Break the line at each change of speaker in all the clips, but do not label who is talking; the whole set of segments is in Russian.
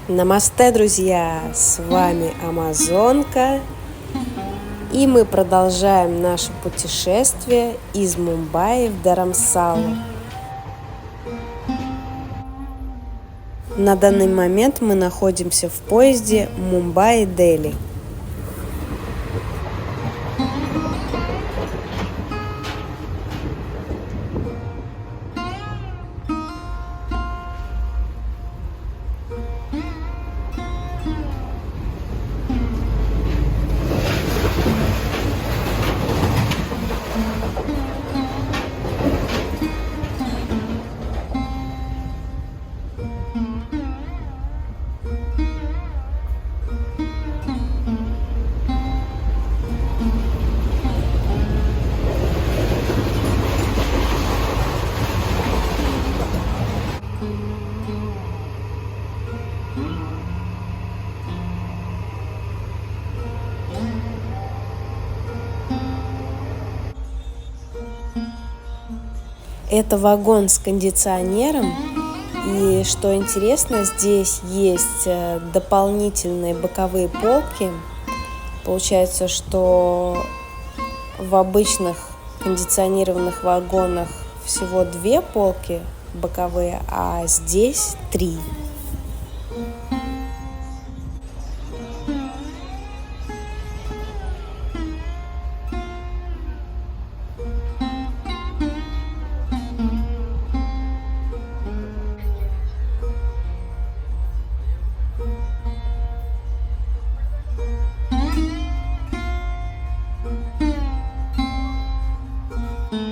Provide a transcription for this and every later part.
Намасте, друзья! С вами Амазонка, и мы продолжаем наше путешествие из Мумбаи в Dharamsala. На данный момент мы находимся в поезде Мумбаи-Дели. Это вагон с кондиционером, и что интересно, здесь есть дополнительные боковые полки. Получается, что в обычных кондиционированных вагонах всего 2 полки боковые, а здесь 3.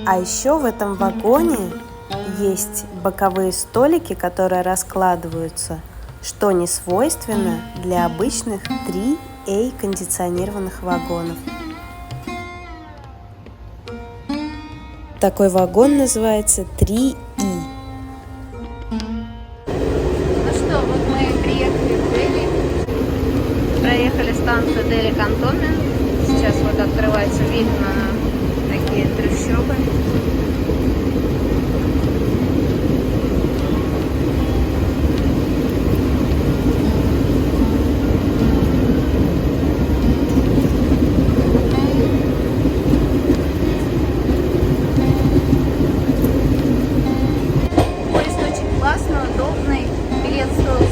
А еще в этом вагоне есть боковые столики, которые раскладываются, что не свойственно для обычных 3A кондиционированных вагонов. Такой вагон называется 3E.
Ну что, вот мы приехали в Дели, проехали станцию Дели-Кантонмент. Сейчас вот открывается вид на такие трущобы. Поезд очень классный, удобный. Билет стоил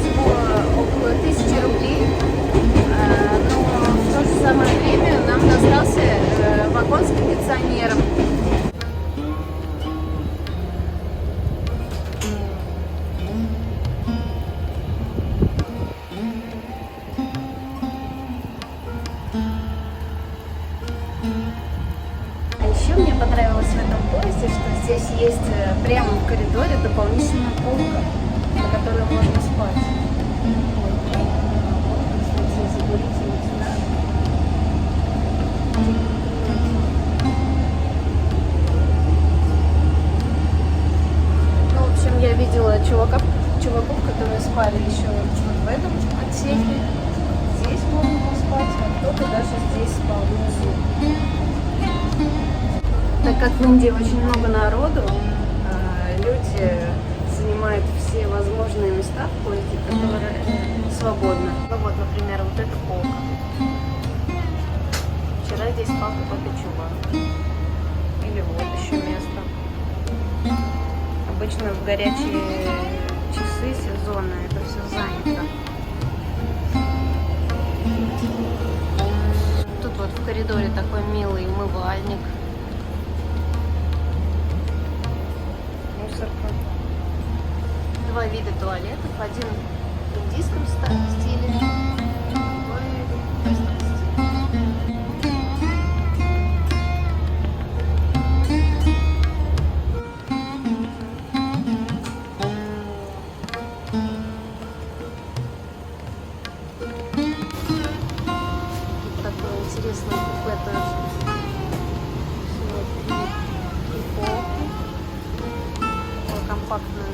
около 1000 рублей. Но в то же самое время нам достался вагон с кондиционером. А еще мне понравилось в этом поезде, что здесь есть прямо в коридоре дополнительная полка, на которой можно спать. Ну, в общем, я видела чуваков, которые спали еще вот в этом отсеке. Здесь можно поспать, а кто-то даже здесь спал внизу. Так как в Индии очень много народу, люди занимают все возможные места в поезде, которые свободны. Ну вот, например, вот эта полка. Вчера здесь спал какой-то чувак. Или вот еще место. Обычно в горячие часы сезона это все занято. Тут вот в коридоре такой милый умывальник. Мусорка. 2 вида туалетов. Один в индийском стиле, другой в восточном стиле. Тут такой интересный буфет тоже. И полки. Компактно.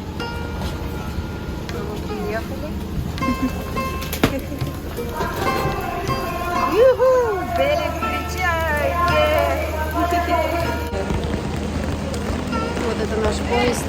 Мы приехали. Юху! Дели, встречай! Вот это наш поезд.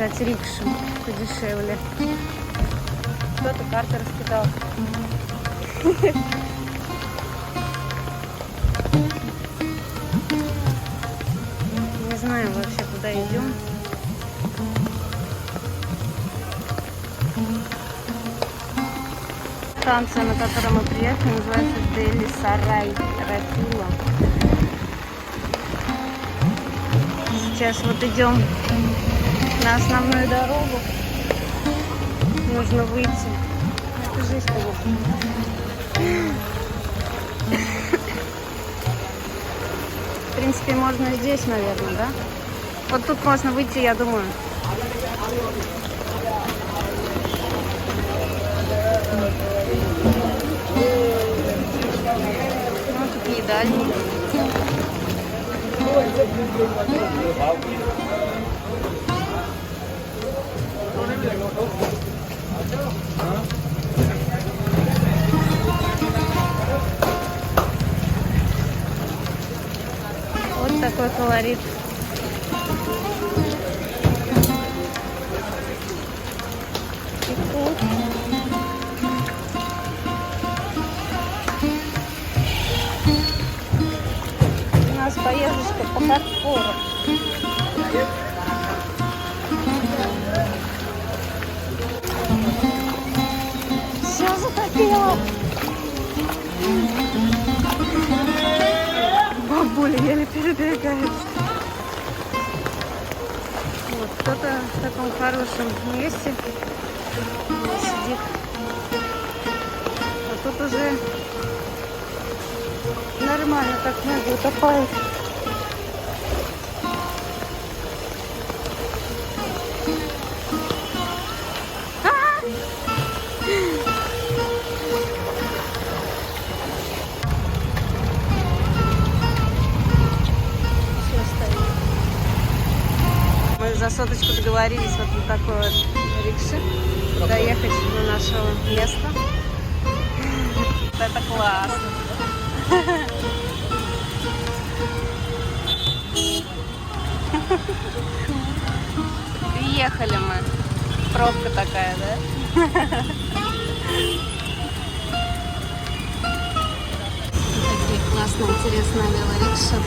взять рикшу подешевле. Кто-то карты раскидал. Не знаю вообще, куда идем. Станция, на которой мы приехали, называется Дели Сарай Рафила. Сейчас вот идем на основную дорогу. Нужно выйти. Это жизнь кого-то. В принципе, можно здесь, наверное, да? Вот тут можно выйти, я думаю. Ну, тут едальник. Вот такой колорит. И тут у нас поездочка по хардкору. Все затопило. Бабуля еле передвигается. Вот кто-то в таком хорошем месте сидит. А тут уже нормально так ноги утопает. Мы за соточку договорились вот на такой вот рикше доехать до нашего места. Это классно. Приехали мы. Пробка такая, да? Такие классные, интересные велорикши.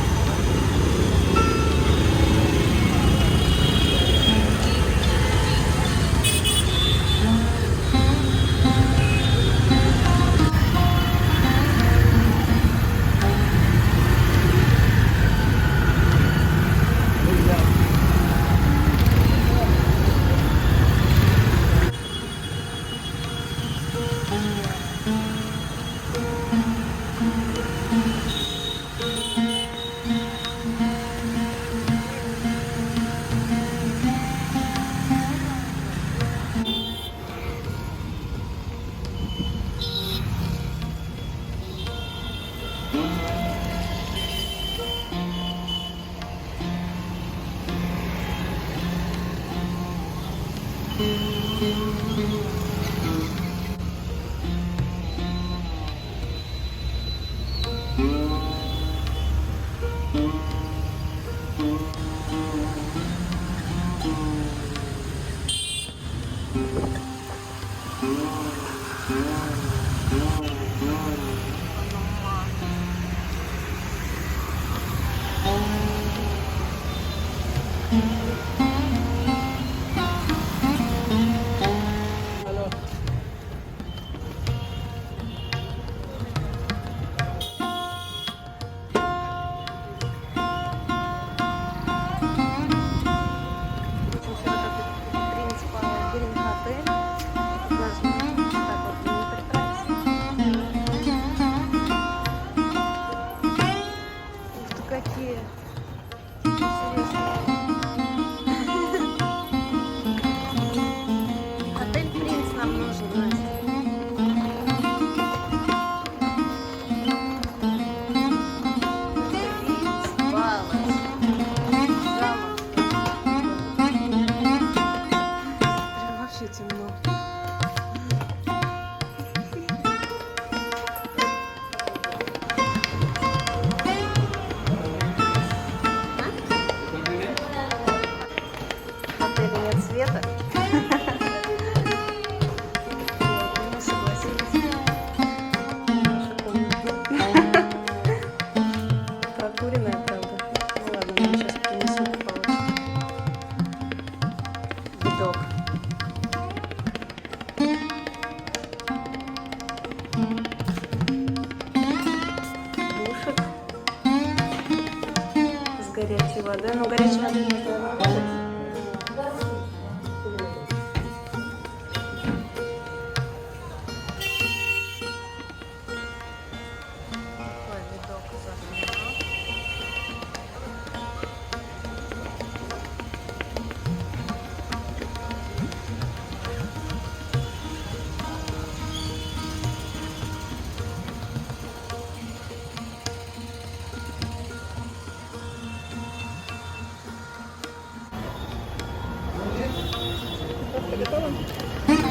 вода, но горячей воды не было.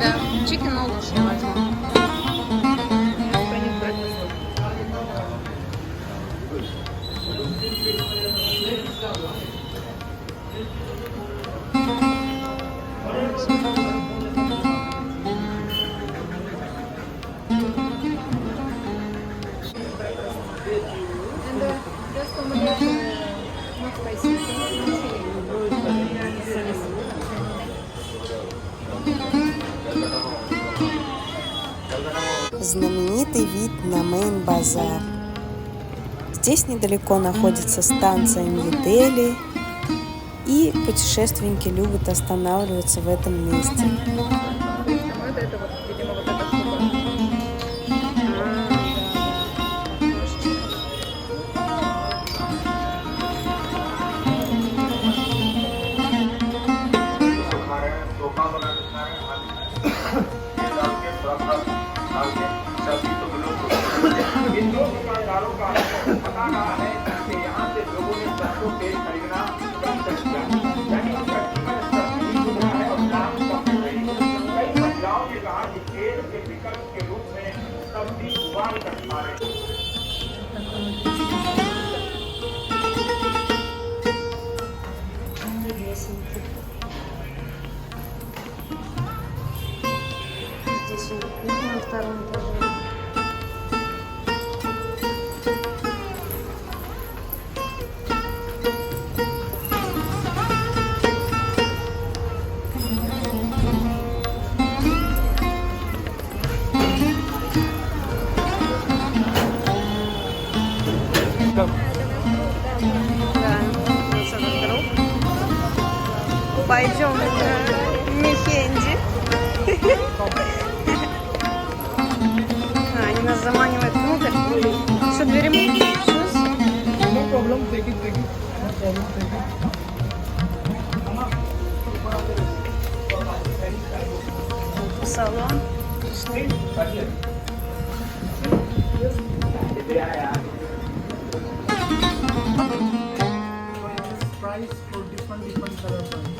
Да, чикен нудлс я возьму.
Знаменитый вид на Мейн-базар. Здесь недалеко находится станция Нью-Дели, и путешественники любят останавливаться в этом месте.
Это вот, видимо, вот эта штука.
इन दो दुकानदारों का पता रहा है कि यहाँ से लोगों ने सरसों तेल खरीदना बंद कर दिया, यानी उनका जीवन स्तर नहीं सुधरा है और दाम कम हो गई। कई महिलाओं ने कहा कि तेल के विकल्प के रूप में सब्जी उबाल कर खा रहे हैं।
Здесь на втором этаже. Пойдем в Мехенди. Они нас заманивают внутрь. Что, двери можно?
No problem, take it. No problem, take it.
Салон.
Price for different color price.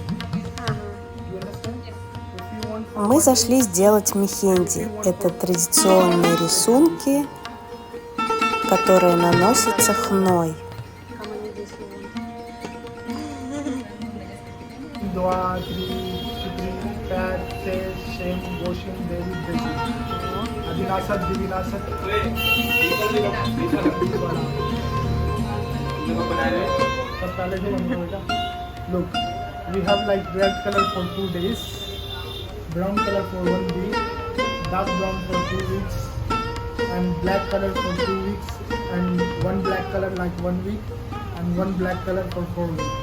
You understand? If you want
Мы зашли сделать мехенди. Это традиционные рисунки, которые наносятся хной.
2, 3, 4, 5, 6, 7, 8, 9, 10. Adinasat, Divinasat. Look, we have like red color for 2 days, brown color for 1 week, dark brown for 2 weeks, and black color for 2 weeks, and one black color like 1 week, and one black color for 4 weeks.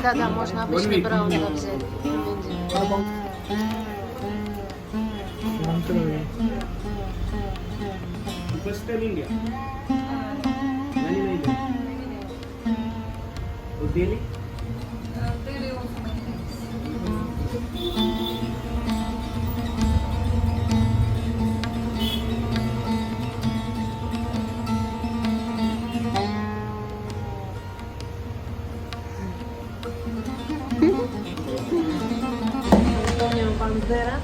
Да, можно обычный браун взять.
What about one color?
First time India. Many days. Oh, Delhi?
Антонио Бандера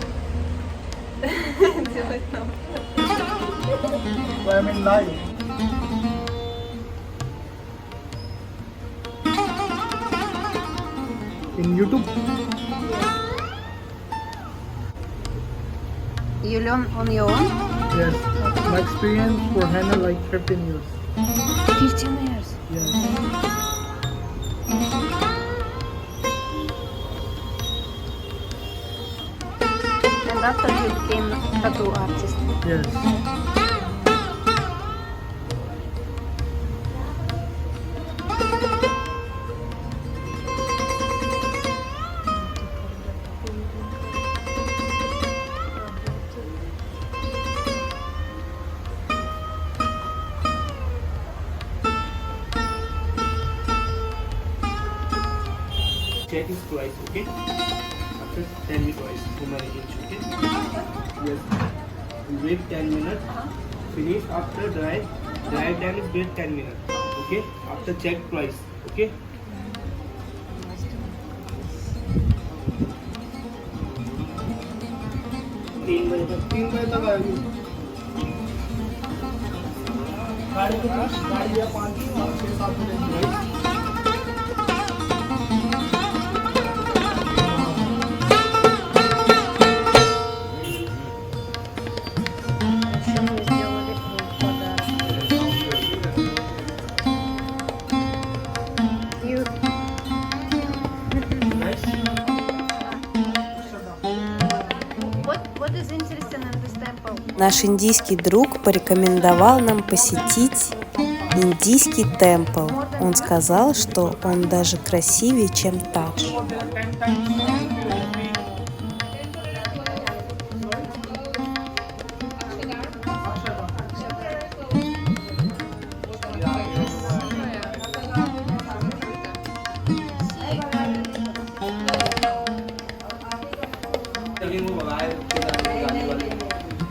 делает нам.
I mean live. In YouTube.
You learn on your own?
Yes. My experience for henna like 15 years.
15 years.
Yes.
And after you became tattoo artist.
Yes.
check is twice, okay? After tell me twice how many inch, okay? Yes. Wait 10 minutes. Finish after dry. Dry then is wait 10 minutes. Okay? After check twice, okay? 3 बजे तक आएगी गाड़ी या 5 6 7 बजे
Еще мне сделали подарок. Cute. What is interesting in this temple?
Наш индийский друг порекомендовал нам посетить индийский темпл. Он сказал, что он даже красивее, чем Тадж.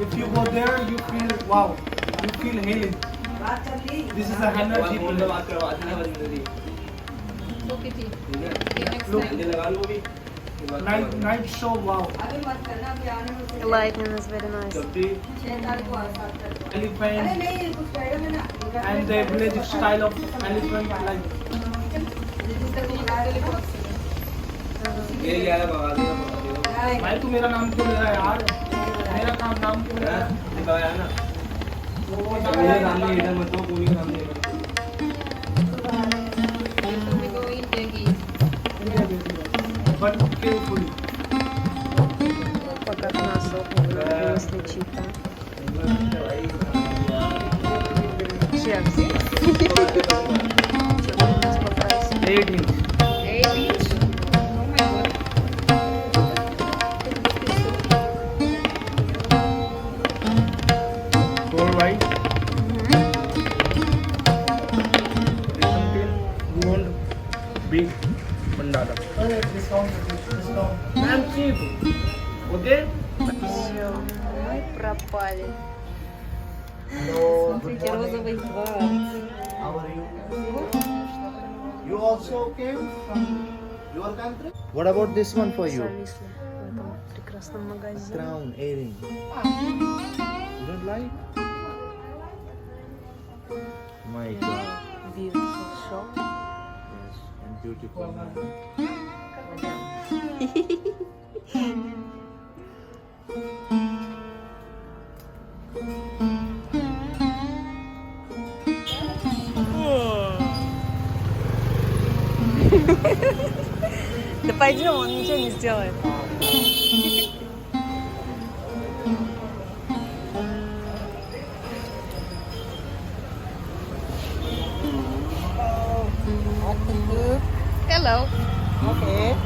If you go there, you feel wow, you feel healing. This is a energy. Look, night show, wow.
Lightning is very nice.
Elephant and the village style of elephant like. भाई तू मेरा नाम क्यों ले रहा है यार? मेरा नाम क्यों ले रहा है? दिखाया ना। मेरा नाम नहीं इधर मत दो, कोई नाम नहीं। But carefully.
Пока нас принесли чита. Cheers. Что у нас по прайсу?
8 inch.
8 inch? Oh my god.
Four white. Something you want big mandala. Ma'am, cheap. Okay?
Все, мы пропали. Смотрите, розовый кварц.
How are you? You also came from your country? What about this one for you?
Зависли в этом прекрасном магазине.
Crown earring. You don't like? My God.
Beautiful shop.
Yes, and beautiful.
Да пойдем, он ничего не сделает. Hello.
Okay.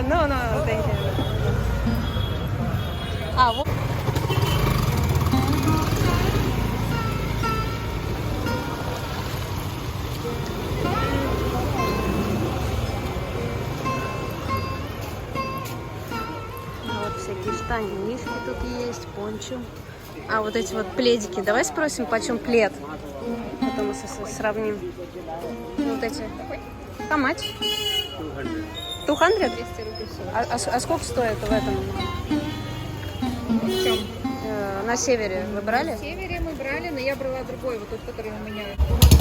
No, thank you. Вот. Вот всякие штанишки тут есть, пончо. А вот эти вот пледики. Давай спросим, почем плед. Потом мы сравним. Вот эти. How much? 200. 200? А сколько стоит в этом?
В чем?
На севере вы брали?
На севере мы брали, но я брала другой, вот тот, который у меня.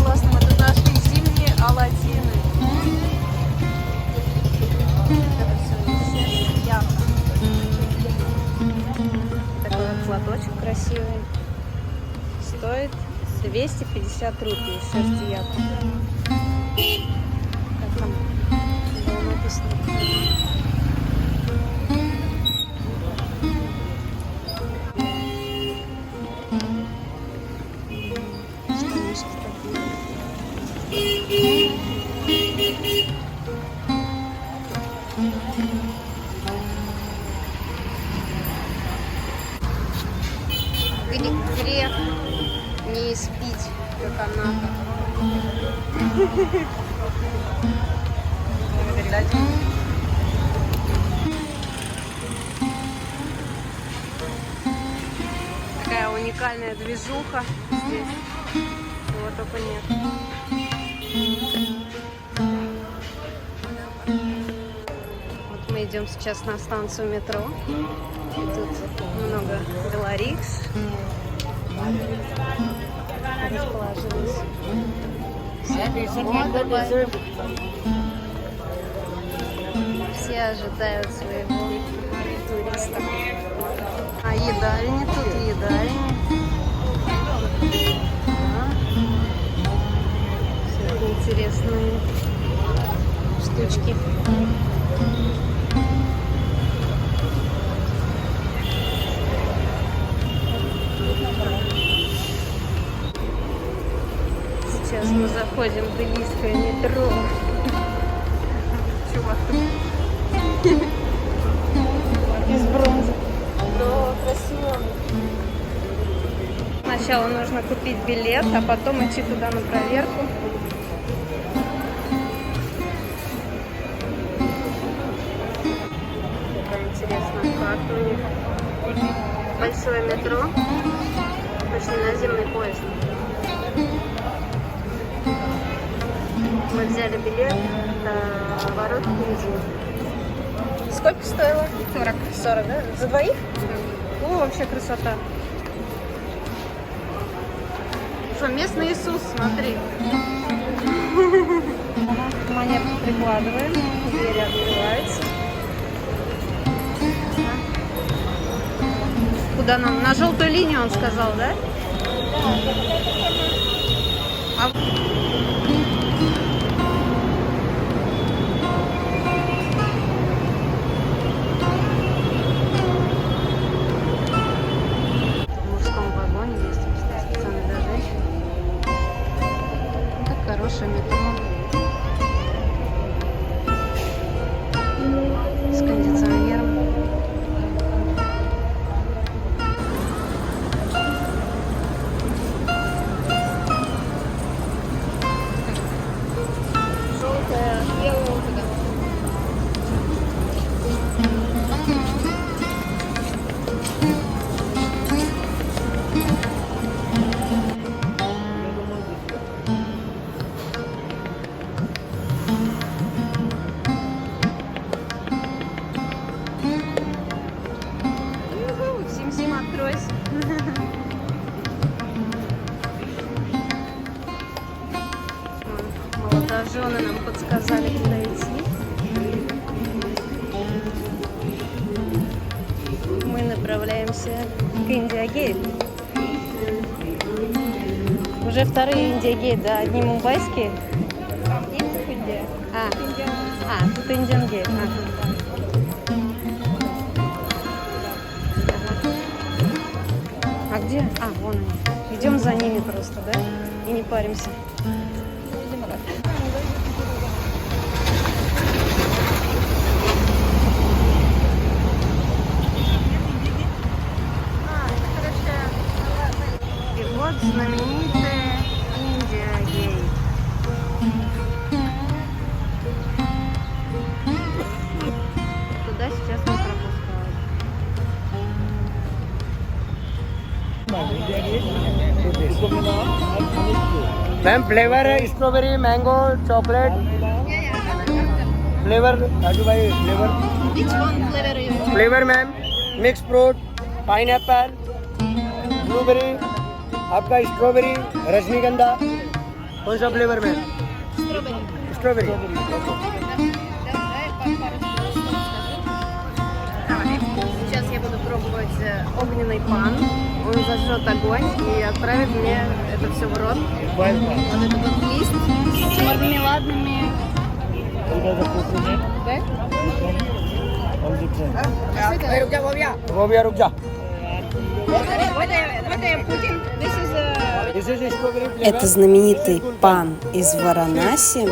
Классно, мы тут нашли зимние Аладдины. Это все из ярко. Такой вот платочек красивый. Стоит 250 рупий, шерсти яко. Как там было написано? Штанишки такие. Грех не испить, как она. Такая уникальная движуха здесь. Чего только нет. Вот мы идем сейчас на станцию метро. И тут много велорикш. Расположились. Все ожидают своего туриста. А едальни, тут едальни. Да. Всякие интересные штучки. Сейчас мы заходим в Делийское метро. Чувак. Из бронзы. Да, красиво. Сначала нужно купить билет, а потом идти туда на проверку. Такая интересная карта у них. Большое метро. Точно наземный поезд. Мы взяли билет до ворот Индии. Сколько стоило? 40. 40, да? За двоих? О, вообще красота. Что, местный Иисус, смотри. Монетку прикладываем, двери открываются. Куда нам? На желтую линию, он сказал, да? В мужском вагоне есть специальный для женщин. Ну, так хорошее метро. С кондиционером. Желтая, белая вот это. Сим-сим, откройся. Молодожены нам подсказали, куда идти. Мы направляемся к Индия-Гейт. Уже вторые Индия-Гейт, да, одни мумбайские. Тут Индиан-Гейт. А где? Вон они. Идем за ними просто, да? И не паримся. И вот знаменитая Индия-Гейт. Туда сейчас не пропускают.
Ma'am flavour है strawberry mango chocolate flavour Raju भाई flavour
Which one flavor you want?
Flavour ma'am mix fruit pineapple blueberry आपका strawberry Rajnigandha कौन सा flavour ma'am strawberry
Сейчас я буду пробовать огненный пан. Он зажжет огонь и отправит мне это все в рот. Вот этот вот лист с мармеладными. Да?
वो भी रुक जा
Это знаменитый пан из Варанаси.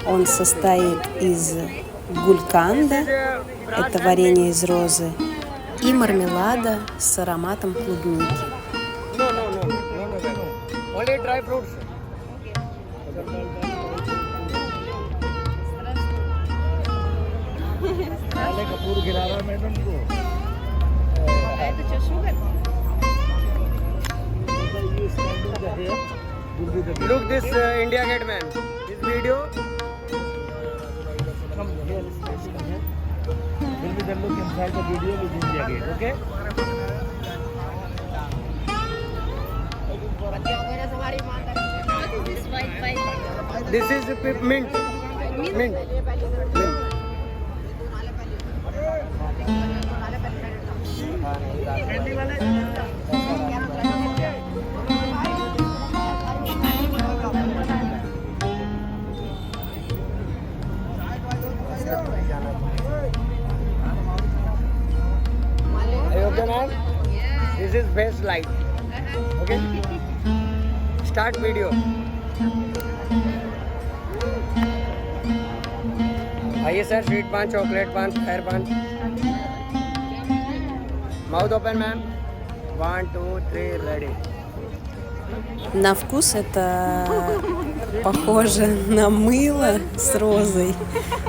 Он состоит из гульканда, это варенье из розы, и мармелада с ароматом клубники.
only dry fruits
Kapoor गिरा रहा मैडम को
А это что, шугар?
Look this India Gate man. This video.
Come here, come here. Will be the look inside the video with India Gate, okay?
What is this white bike?
This is mint. Mint. Are you okay, ma'am? This is best light. Okay. Start video. आइए sir, sweet पान, चॉकलेट पान, फायर पान. Mouth open, ma'am. 1, 2, 3, ready.
На вкус это похоже на мыло с розой,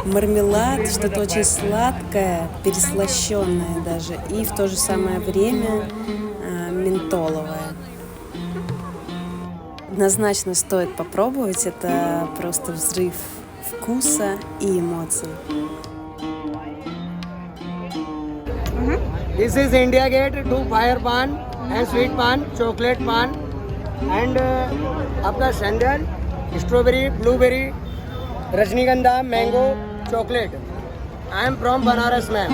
мармелад, что-то очень сладкое, переслащенное даже, и в то же самое время ментоловое. Однозначно стоит попробовать, это просто взрыв вкуса и эмоций.
This is India Gate, 2 fire pan and sweet pan, chocolate pan and आपका sandal, strawberry, blueberry, रजनीगंधा, mango, chocolate. I am from Banaras, ma'am.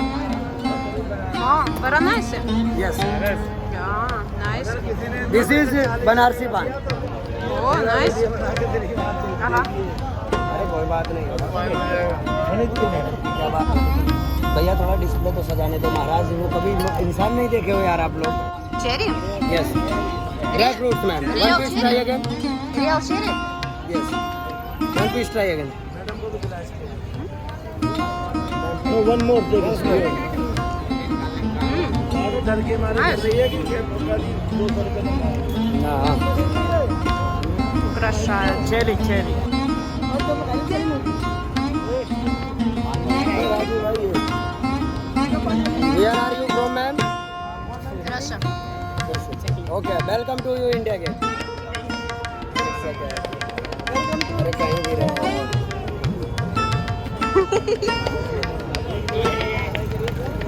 Варанаси?
Yes.
Nice.
This is Banarsi pan.
Oh, nice. Ага.
अरे कोई बात नहीं. क्या बात? भैया थोड़ा डिस्प्ले तो सजाने दो महाराज, वो कभी इंसान नहीं देखे हो यार आप लोग.
Cherry?
Yes. Dry fruits, ma'am.
Real
One piece try
cherry?
again.
Real cherry?
Yes. One piece try again.
No, one more take it. डर के मारे
Nice.
सही है कि 200 रुपए
हाँ.
Украшают.
Cherry. Where are you from, ma'am?
Russia.
Okay, welcome to you India Gate. अरे कहीं भी रहे.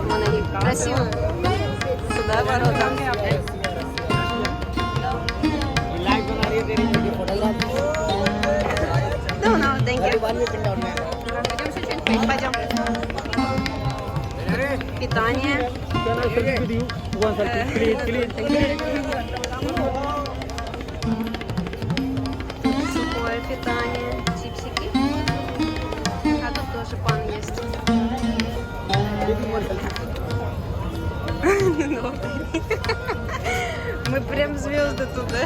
Вон они красивые. Сюда ворота.
Live बना रही है तेरी video photograph.
No, thank you.
One minute down.
Пойдем чуть-чуть пить, пойдем. Питание. Сухое питание, чипсики. А тут тоже пан есть. Мы прям звезды туда.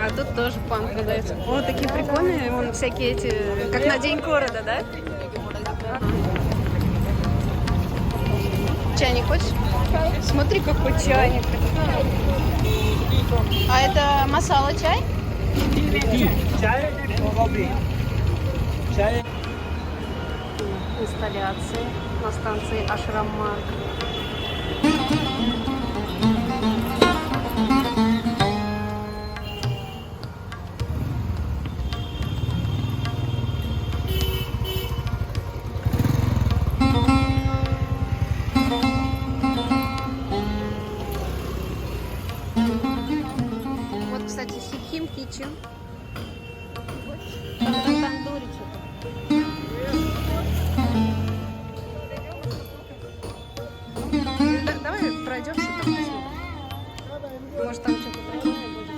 А тут тоже пан продается. О, такие прикольные, вон всякие эти, как на День города, да? Чайник хочешь? Смотри, какой чайник. А это масала чай? Инсталляции на станции Ашраммарк. Вот, кстати, Sikkim Kitchen. Тандури что-то. Давай пройдемся там посмотрим. Может, там что-то прикольное будет.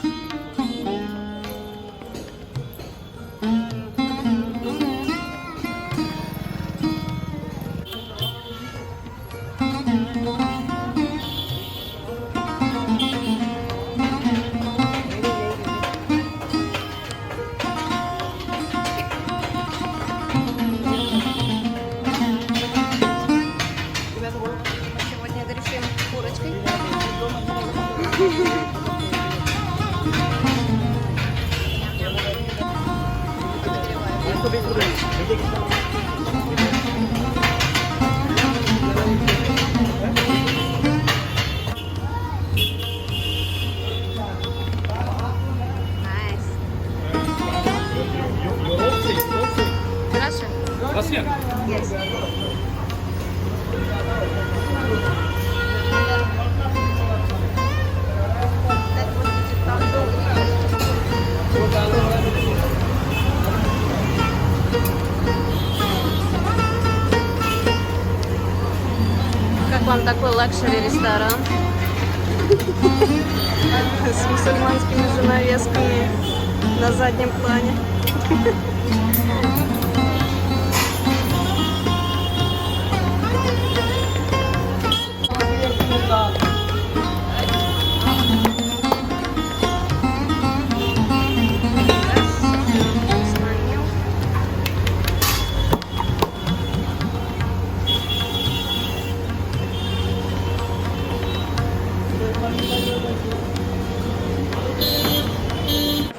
Как вам такой лакшери ресторан? С мусульманскими занавесками на заднем плане.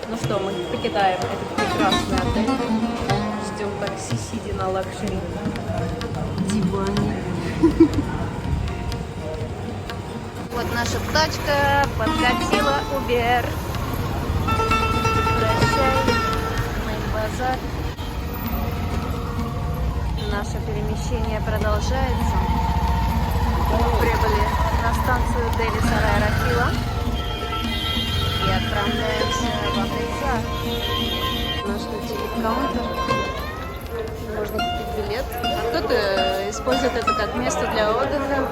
Ну что, мы покидаем этот прекрасный отель. Ждем такси, сидя на лакшери диване. Вот наша тачка подкатила Uber. Прощай, Мейн-базар. Наше перемещение продолжается. Мы прибыли на станцию Дели Сарай Рахила и отправляемся в Амритсар. Наш телекаунтер. Можно купить билет. А кто-то использует это как место для отдыха.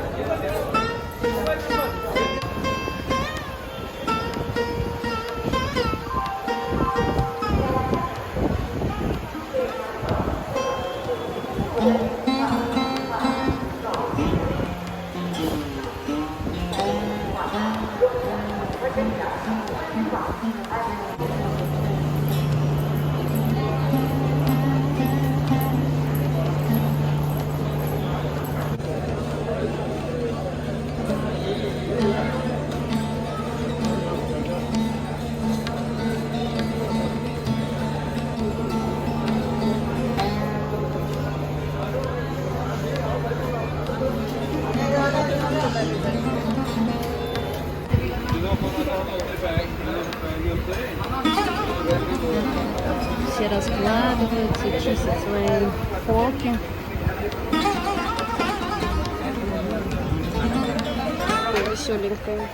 Все раскладываются, чистят свои полки. Веселенькая.